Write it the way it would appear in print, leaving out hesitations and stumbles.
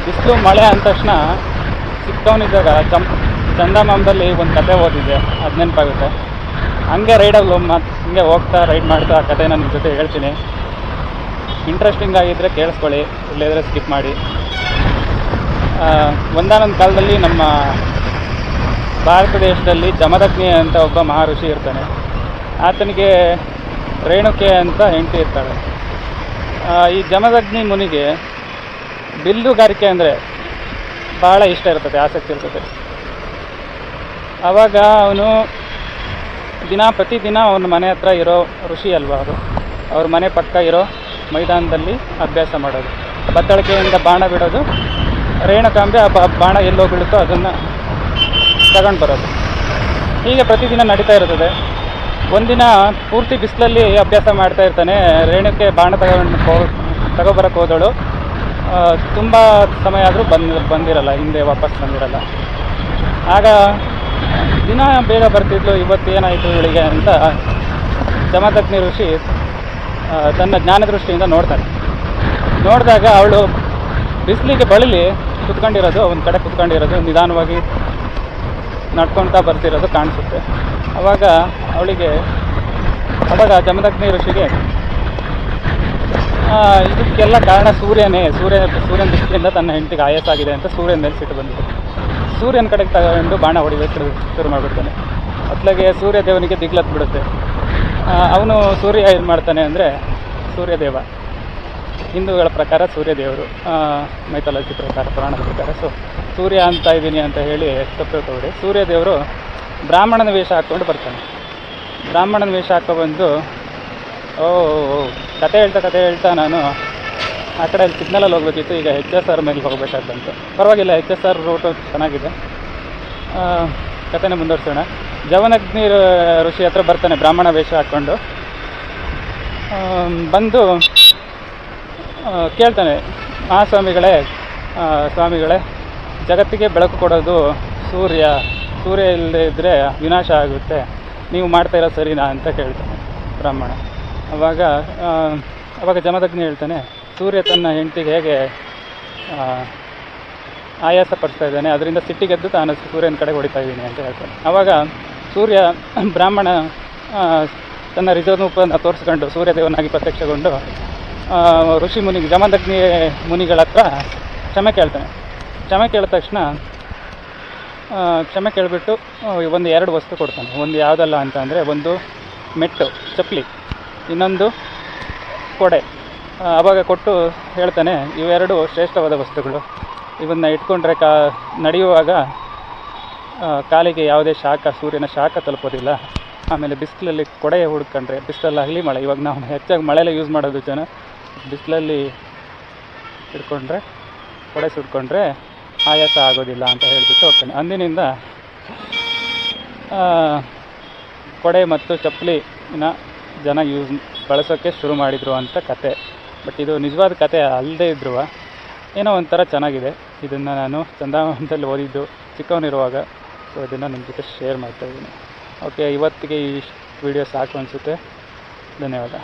ಬಿಸಿಲು ಮಳೆ ಅಂದ ತಕ್ಷಣ ಚಿಕ್ಕವನಿದ್ದಾಗ ಚಂದಮಾಮದಲ್ಲಿ ಒಂದು ಕತೆ ಓದಿದ್ದೆ, ಅದು ನೆನಪಾಗುತ್ತೆ. ಹಂಗೆ ರೈಡಲ್ಲಿ ಹಿಂಗೆ ಹೋಗ್ತಾ ರೈಡ್ ಮಾಡ್ತಾ ಆ ಕಥೆನ ನಿಮ್ಮ ಜೊತೆ ಹೇಳ್ತೀನಿ. ಇಂಟ್ರೆಸ್ಟಿಂಗ್ ಆಗಿದ್ದರೆ ಕೇಳಿಸ್ಕೊಳ್ಳಿ, ಇಲ್ಲದ್ರೆ ಸ್ಕಿಪ್ ಮಾಡಿ. ಒಂದಾನೊಂದು ಕಾಲದಲ್ಲಿ ನಮ್ಮ ಭಾರತ ದೇಶದಲ್ಲಿ ಜಮದಗ್ನಿ ಅಂತ ಒಬ್ಬ ಮಹರ್ಷಿ ಇರ್ತಾನೆ. ಆತನಿಗೆ ರೇಣುಕೆ ಅಂತ ಹೆಂಡತಿ ಇರ್ತಾಳೆ. ಈ ಜಮದಗ್ನಿ ಮುನಿಗೆ ಬಿಲ್ಲುಗಾರಿಕೆ ಅಂದರೆ ಭಾಳ ಇಷ್ಟ ಇರ್ತದೆ, ಆಸಕ್ತಿ ಇರ್ತದೆ. ಆವಾಗ ಅವನು ಪ್ರತಿದಿನ ಅವನ ಮನೆ ಹತ್ರ ಇರೋ ಋಷಿ ಅಲ್ವಾ ಅವರು, ಅವ್ರ ಮನೆ ಪಕ್ಕ ಇರೋ ಮೈದಾನದಲ್ಲಿ ಅಭ್ಯಾಸ ಮಾಡೋದು, ಬತ್ತಳಿಕೆಯಿಂದ ಬಾಣ ಬಿಡೋದು, ರೇಣುಕಾಂಬೆ ಆ ಬಾಣ ಎಲ್ಲೋ ಬೀಳುತ್ತೋ ಅದನ್ನು ತಗೊಂಡು ಬರೋದು. ಹೀಗೆ ಪ್ರತಿದಿನ ನಡೀತಾ ಇರ್ತದೆ. ಒಂದಿನ ಪೂರ್ತಿ ಬಿಸಿಲಲ್ಲಿ ಅಭ್ಯಾಸ ಮಾಡ್ತಾ ಇರ್ತಾನೆ. ರೇಣುಕೆ ಬಾಣ ತಗೊಬರಕ್ಕೆ ಹೋದಳು. ತುಂಬ ಸಮಯ ಆದರೂ ಬಂದಿರಲ್ಲ, ಹಿಂದೆ ವಾಪಸ್ ಬಂದಿರಲ್ಲ. ಆಗ ದಿನ ಬೇಗ ಬರ್ತಿದ್ಲು, ಇವತ್ತು ಏನಾಯಿತು ಇವಳಿಗೆ ಅಂತ ಜಮದಗ್ನಿ ಋಷಿ ತನ್ನ ಜ್ಞಾನದೃಷ್ಟಿಯಿಂದ ನೋಡ್ತಾನೆ. ನೋಡಿದಾಗ ಅವಳು ಬಿಸಿಲಿಗೆ ಬಳಲಿ ಕುತ್ಕೊಂಡಿರೋದು, ಒಂದು ಕಡೆ ಕುತ್ಕೊಂಡಿರೋದು, ನಿಧಾನವಾಗಿ ನಡ್ಕೊಳ್ತಾ ಬರ್ತಿರೋದು ಕಾಣಿಸುತ್ತೆ. ಆವಾಗ ಜಮದಗ್ನಿ ಋಷಿಗೆ ಇದಕ್ಕೆಲ್ಲ ಕಾರಣ ಸೂರ್ಯನ ದೃಷ್ಟಿಯಿಂದ ತನ್ನ ಹೆಂಡತಿಗೆ ಆಯಾಸ ಆಗಿದೆ ಅಂತ ಸೂರ್ಯನ ಮೇಲೆ ಸಿಟ್ಟು ಬಂದಿದೆ. ಸೂರ್ಯನ ಕಡೆಗೆ ತಗೊಂಡು ಬಾಣ ಹೊಡಿಬೇಕು ಶುರು ಮಾಡಿಬಿಡ್ತಾನೆ. ಅತ್ಲಾಗೆ ಸೂರ್ಯ ದೇವನಿಗೆ ದಿಗ್ಲತ್ತು ಬಿಡುತ್ತೆ. ಅವನು ಸೂರ್ಯ ಏನು ಮಾಡ್ತಾನೆ ಅಂದರೆ, ಸೂರ್ಯದೇವ ಹಿಂದೂಗಳ ಪ್ರಕಾರ ಸೂರ್ಯದೇವರು, ಮೈಥಾಲಜಿ ಪ್ರಕಾರ, ಪುರಾಣದ ಪ್ರಕಾರ. ಸೂರ್ಯ ಅಂತ ಇದ್ದೀನಿ ಅಂತ ಹೇಳಿ ತಪ್ಪು ತಗೊಳ್ಳಿ. ಸೂರ್ಯದೇವರು ಬ್ರಾಹ್ಮಣನ ವೇಷ ಹಾಕ್ಕೊಂಡು ಬರ್ತಾನೆ. ಬ್ರಾಹ್ಮಣನ ವೇಷ ಹಾಕ್ಕೊಬಂದು ಕತೆ ಹೇಳ್ತಾ ನಾನು ಆ ಕಡೆ ಸಿಗ್ನಲಲ್ಲಿ ಹೋಗ್ಬೇಕಿತ್ತು, ಈಗ HSR ಮೇಲೆ ಹೋಗಬೇಕಾದಂತ. ಪರವಾಗಿಲ್ಲ, HSR ರೂಟು ಚೆನ್ನಾಗಿದೆ. ಕಥೆನೇ ಮುಂದುವರ್ಸೋಣ. ಜಮದಗ್ನಿ ಋಷಿ ಹತ್ರ ಬರ್ತಾನೆ ಬ್ರಾಹ್ಮಣ ವೇಷ ಹಾಕ್ಕೊಂಡು. ಬಂದು ಕೇಳ್ತಾನೆ, ಸ್ವಾಮಿಗಳೇ, ಜಗತ್ತಿಗೆ ಬೆಳಕು ಕೊಡೋದು ಸೂರ್ಯ ಇಲ್ಲದೆ ಇದ್ದರೆ ವಿನಾಶ ಆಗುತ್ತೆ, ನೀವು ಮಾಡ್ತಾ ಇರೋ ಸರಿನಾ ಅಂತ ಕೇಳ್ತಾನೆ ಬ್ರಾಹ್ಮಣ. ಅವಾಗ ಜಮದಗ್ನಿ ಹೇಳ್ತಾನೆ, ಸೂರ್ಯ ತನ್ನ ಹೆಂಡತಿಗೆ ಹೇಗೆ ಆಯಾಸ ಪಡಿಸ್ತಾ ಇದ್ದಾನೆ, ಅದರಿಂದ ಸಿಟ್ಟಿಗೆದ್ದು ತಾನು ಸೂರ್ಯನ ಕಡೆ ಹೊಡಿತಾ ಇದ್ದೀನಿ ಅಂತ ಹೇಳ್ತಾನೆ. ಆವಾಗ ಬ್ರಾಹ್ಮಣ ತನ್ನ ರಿಜರ್ವನ್ನ ತೋರಿಸ್ಕೊಂಡು ಸೂರ್ಯದೇವನಾಗಿ ಪ್ರತ್ಯಕ್ಷಗೊಂಡು ಜಮದಗ್ನಿ ಮುನಿಗಳ ಹತ್ರ ಕ್ಷಮೆ ಕೇಳ್ತಾನೆ. ಕ್ಷಮೆ ಕೇಳಿದ ತಕ್ಷಣ ಕ್ಷಮೆ ಕೇಳಿಬಿಟ್ಟು ಒಂದು 2 ವಸ್ತು ಕೊಡ್ತಾನೆ. ಒಂದು ಯಾವುದಲ್ಲ ಅಂತ ಅಂದರೆ, ಒಂದು ಮೆಟ್ಟು ಚಪ್ಪಲಿ, ಇನ್ನೊಂದು ಕೊಡೆ. ಆವಾಗ ಕೊಟ್ಟು ಹೇಳ್ತಾನೆ, ಇವೆರಡು ಶ್ರೇಷ್ಠವಾದ ವಸ್ತುಗಳು, ಇವನ್ನ ಇಟ್ಕೊಂಡ್ರೆ ನಡೆಯುವಾಗ ಕಾಲಿಗೆ ಯಾವುದೇ ಸೂರ್ಯನ ಶಾಖ ತಲುಪೋದಿಲ್ಲ. ಆಮೇಲೆ ಬಿಸಿಲಲ್ಲಿ ಕೊಡೆ ಹುಡ್ಕೊಂಡ್ರೆ, ಬಿಸಿಲಲ್ಲಾಗಲಿ ಮಳೆ, ಇವಾಗ ನಾವು ಹೆಚ್ಚಾಗಿ ಮಳೆಯಲ್ಲೇ ಯೂಸ್ ಮಾಡೋದು ಜನ, ಬಿಸಿಲಲ್ಲಿ ಹಿಡ್ಕೊಂಡ್ರೆ, ಕೊಡೆ ಸುಟ್ಕೊಂಡ್ರೆ ಆಯಾಸ ಆಗೋದಿಲ್ಲ ಅಂತ ಹೇಳ್ಬಿಟ್ಟು ಹೋಗ್ತಾನೆ. ಅಂದಿನಿಂದ ಕೊಡೆ ಮತ್ತು ಚಪ್ಪಲಿನ ಜನ ಬಳಸೋಕ್ಕೆ ಶುರು ಮಾಡಿದರು ಅಂತ ಕತೆ. ಬಟ್ ಇದು ನಿಜವಾದ ಕತೆ ಅಲ್ಲದೇ ಇದ್ರೂ ಏನೋ ಒಂಥರ ಚೆನ್ನಾಗಿದೆ. ಇದನ್ನು ನಾನು ಚಂದಮಾಮದಲ್ಲಿ ಓದಿದ್ದು ಚಿಕ್ಕವನಿರುವಾಗ. ಸೊ ಇದನ್ನು ನಿಮ್ಮ ಜೊತೆ ಶೇರ್ ಮಾಡ್ತಾಯಿದ್ದೀನಿ. ಓಕೆ, ಇವತ್ತಿಗೆ ಈ ವಿಡಿಯೋ ಸಾಕು ಅನಿಸುತ್ತೆ. ಧನ್ಯವಾದ.